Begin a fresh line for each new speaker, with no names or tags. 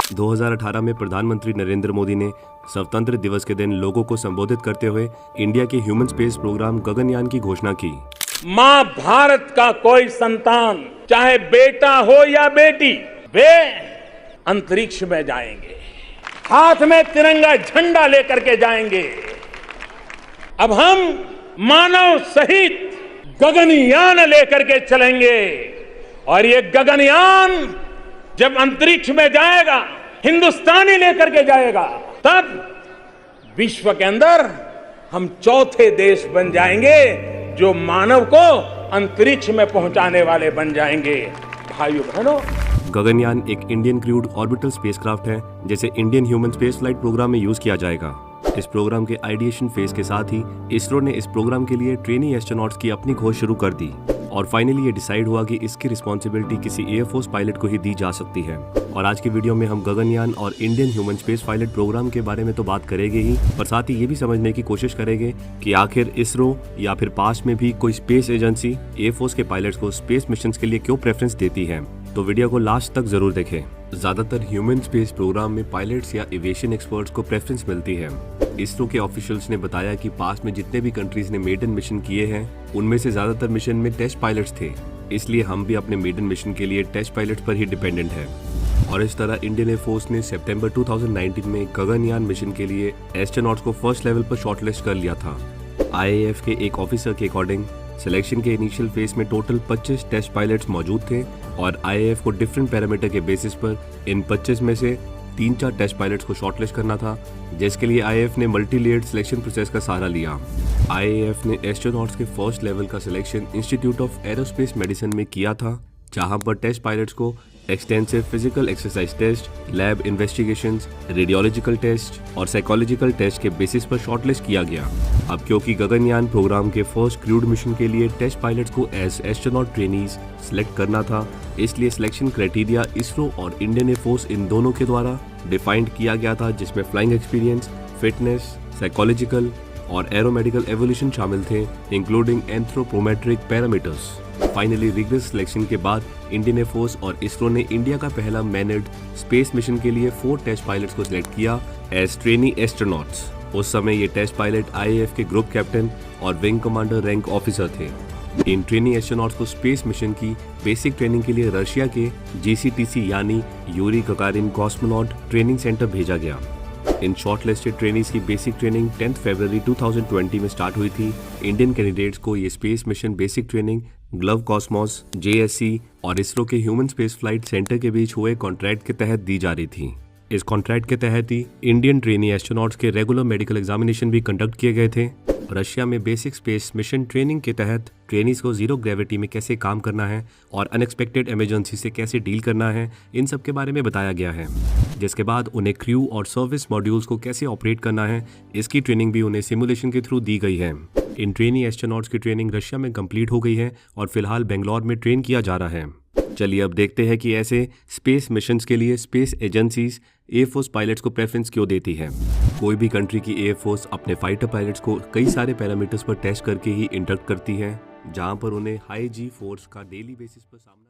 2018 में प्रधानमंत्री नरेंद्र मोदी ने स्वतंत्र दिवस के दिन लोगों को संबोधित करते हुए इंडिया के ह्यूमन स्पेस प्रोग्राम गगनयान की घोषणा की।
माँ भारत का कोई संतान, चाहे बेटा हो या बेटी, वे अंतरिक्ष में जाएंगे, हाथ में तिरंगा झंडा लेकर के जाएंगे। अब हम मानव सहित गगनयान लेकर के चलेंगे और ये गगनयान जब अंतरिक्ष में जाएगा, हिंदुस्तानी लेकर के जाएगा, तब विश्व के अंदर हम चौथे देश बन जाएंगे जो मानव को अंतरिक्ष में पहुंचाने वाले बन जाएंगे। भाइयों बहनों,
गगनयान एक इंडियन क्रूड ऑर्बिटल स्पेसक्राफ्ट है जिसे Indian human space flight programme में यूज किया जाएगा। इस प्रोग्राम के आइडिएशन फेज के साथ ही इसरो ने इस प्रोग्राम के लिए ट्रेनी एस्ट्रोनॉट्स की अपनी खोज शुरू कर दी और फाइनली ये डिसाइड हुआ कि इसकी रिस्पॉन्सिबिलिटी किसी एयरफोर्स पायलट को ही दी जा सकती है। और आज की वीडियो में हम गगनयान और Indian human space pilot programme के बारे में तो बात करेंगे ही, पर साथ ही ये भी समझने की कोशिश करेंगे कि आखिर इसरो या फिर पास्ट में भी कोई स्पेस एजेंसी एयरफोर्स के पायलट्स को स्पेस मिशन के लिए क्यों प्रेफरेंस देती है। तो वीडियो को लास्ट तक जरूर देखें। ज्यादातर ह्यूमन स्पेस प्रोग्राम में पायलट्स या एविएशन एक्सपर्ट्स को प्रेफरेंस मिलती है। इसरो के ऑफिशियल्स ने बताया कि पास्ट में जितने भी कंट्रीज ने मेडन मिशन किए हैं, उनमें से ज्यादातर मिशन में टेस्ट पायलट्स थे, इसलिए हम भी अपने मेडन मिशन के लिए टेस्ट पायलट्स पर ही डिपेंडेंट है। और इस तरह इंडियन एयरफोर्स ने सितंबर 2019 में गगनयान मिशन के लिए एस्ट्रोनॉट्स को फर्स्ट लेवल पर शॉर्टलिस्ट कर लिया था। आईएएफ के एक ऑफिसर के अकॉर्डिंग सिलेक्शन के इनिशियल फेज में टोटल 25 टेस्ट पायलट्स मौजूद थे और आईएएफ को डिफरेंट पैरामीटर के बेसिस पर इन 25 में से 3-4 टेस्ट पायलट्स को शॉर्टलिस्ट करना था, जिसके लिए आईएएफ ने मल्टी लेयर्ड सिलेक्शन प्रोसेस का सहारा लिया। आईएएफ ने एस्ट्रोनॉट्स के फर्स्ट लेवल का selection institute of aerospace medicine में किया था, जहां पर टेस्ट पायलट्स को extensive physical exercise test, lab investigations, radiological test और साइकोलॉजिकल टेस्ट के बेसिस पर शॉर्टलिस्ट किया गया। अब क्योंकि गगनयान प्रोग्राम के फर्स्ट क्रूड मिशन के लिए टेस्ट पायलट्स को एज एस्ट्रोनॉट ट्रेनीज सिलेक्ट करना था, इसलिए सिलेक्शन क्राइटेरिया इसरो और इंडियन एयरफोर्स इन दोनों के द्वारा डिफाइंड किया गया था, जिसमें फ्लाइंग एक्सपीरियंस, फिटनेस, साइकोलॉजिकल और एरोमेडिकल एवोल्यूशन शामिल थे, including anthropometric parameters. Finally rigorous selection के बाद इंडियन एयरफोर्स और इसरो ने इंडिया का पहला मैनेड स्पेस मिशन के लिए 4 टेस्ट पायलट्स को सिलेक्ट किया एज ट्रेनी एस्ट्रोनॉट्स। उस समय ये टेस्ट पायलट आईएएफ के ग्रुप कैप्टन और विंग कमांडर रैंक ऑफिसर थे। इन ट्रेनी एस्ट्रोनॉट्स को स्पेस मिशन की बेसिक ट्रेनिंग के लिए रशिया के जीसीटीसी यानी Yuri Gagarin cosmonaut training centre भेजा गया। इन शॉर्टलिस्टेड ट्रेनीज की बेसिक ट्रेनिंग 10 फरवरी 2020 में स्टार्ट हुई थी। इंडियन कैंडिडेट्स को ये space mission basic training glove Cosmos, JSC और इसरो के ह्यूमन स्पेस फ्लाइट सेंटर के बीच हुए कॉन्ट्रैक्ट के तहत दी जा रही थी। इस कॉन्ट्रैक्ट के तहत ही इंडियन ट्रेनी एस्ट्रोनॉट्स के रेगुलर मेडिकल एग्जामिनेशन भी कंडक्ट किए गए थे। रशिया में बेसिक स्पेस मिशन ट्रेनिंग के तहत ट्रेनीज को जीरो ग्रेविटी में कैसे काम करना है और अनएक्सपेक्टेड इमरजेंसी से कैसे डील करना है, इन सब के बारे में बताया गया है। जिसके बाद उन्हें क्रू और सर्विस मॉड्यूल्स को कैसे ऑपरेट करना है, इसकी ट्रेनिंग भी उन्हें सिमुलेशन के थ्रू दी गई है। इन ट्रेनी एस्ट्रोनॉट्स की ट्रेनिंग रशिया में कंप्लीट हो गई है और फिलहाल बेंगलोर में ट्रेन किया जा रहा है। चलिए अब देखते हैं कि ऐसे स्पेस मिशंस के लिए स्पेस एजेंसीज एयरफोर्स पायलट्स को प्रेफरेंस क्यों देती है। कोई भी कंट्री की एयरफोर्स अपने फाइटर पायलट्स को कई सारे पैरामीटर्स पर टेस्ट करके ही इंडक्ट करती है, जहां पर उन्हें हाई जी फोर्स का डेली बेसिस पर सामना